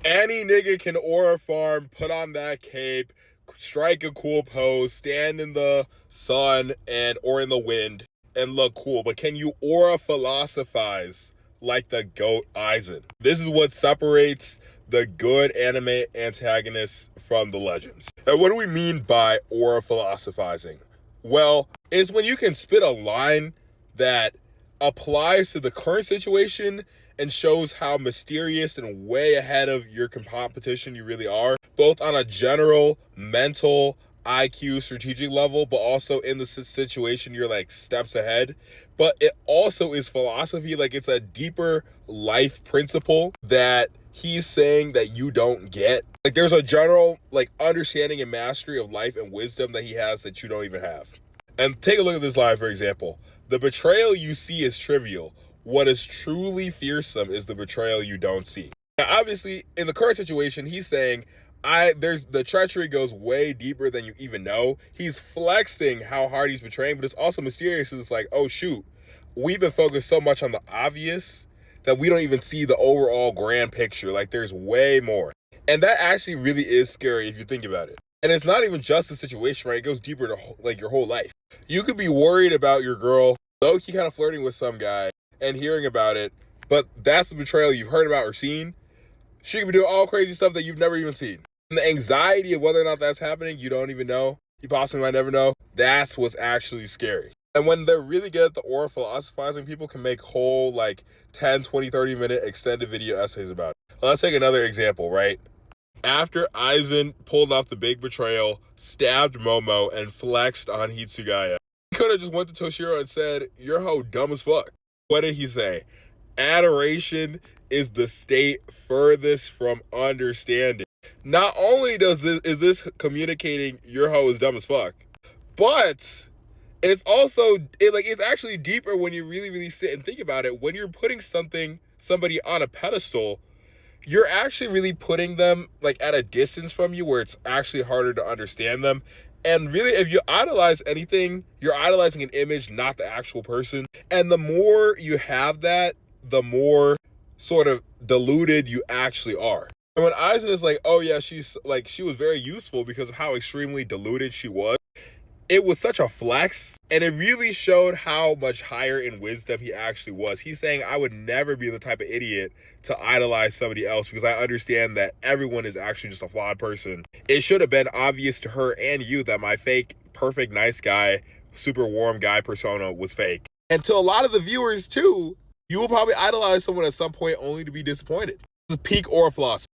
Any nigga can aura farm, put on that cape, strike a cool pose, stand in the sun and or in the wind and look cool. But can you aura philosophize like the GOAT Aizen? This is what separates the good anime antagonists from the legends. And what do we mean by aura philosophizing? Well, it's when you can spit a line that applies to the current situation and shows how mysterious and way ahead of your competition you really are, both on a general mental IQ strategic level, but also in the situation you're like steps ahead. But it also is philosophy, like it's a deeper life principle that he's saying that you don't get. Like there's a general like understanding and mastery of life and wisdom that he has that you don't even have. And take a look at this line, for example. The betrayal you see is trivial. What is truly fearsome is the betrayal you don't see. Now, obviously, in the current situation, he's saying, there's the treachery goes way deeper than you even know. He's flexing how hard he's betraying, but it's also mysterious. It's like, oh shoot, we've been focused so much on the obvious that we don't even see the overall grand picture. Like there's way more. And that actually really is scary if you think about it. And it's not even just the situation, right? It goes deeper to like your whole life. You could be worried about your girl, low-key kind of flirting with some guy and hearing about it, but that's the betrayal you've heard about or seen. She could be doing all crazy stuff that you've never even seen. And the anxiety of whether or not that's happening, you don't even know. You possibly might never know. That's what's actually scary. And when they're really good at the aura philosophizing, people can make whole like 10, 20, 30-minute extended video essays about it. Let's take another example, right? After Aizen pulled off the big betrayal, stabbed Momo, and flexed on Hitsugaya, he could have just went to Toshiro and said, "You're hoe dumb as fuck." What did he say? Adoration is the state furthest from understanding. Not only is this communicating your hoe is dumb as fuck, but it's also it's actually deeper when you really sit and think about it. When you're putting somebody on a pedestal, you're actually really putting them like at a distance from you where it's actually harder to understand them. And really, if you idolize anything, you're idolizing an image, not the actual person. And the more you have that, the more sort of diluted you actually are. And when Aizen is like, oh yeah, she was very useful because of how extremely diluted she was, it was such a flex, and it really showed how much higher in wisdom he actually was. He's saying, I would never be the type of idiot to idolize somebody else because I understand that everyone is actually just a flawed person. It should have been obvious to her and you that my fake, perfect, nice guy, super warm guy persona was fake. And to a lot of the viewers too, you will probably idolize someone at some point only to be disappointed. This is peak aura philosophy.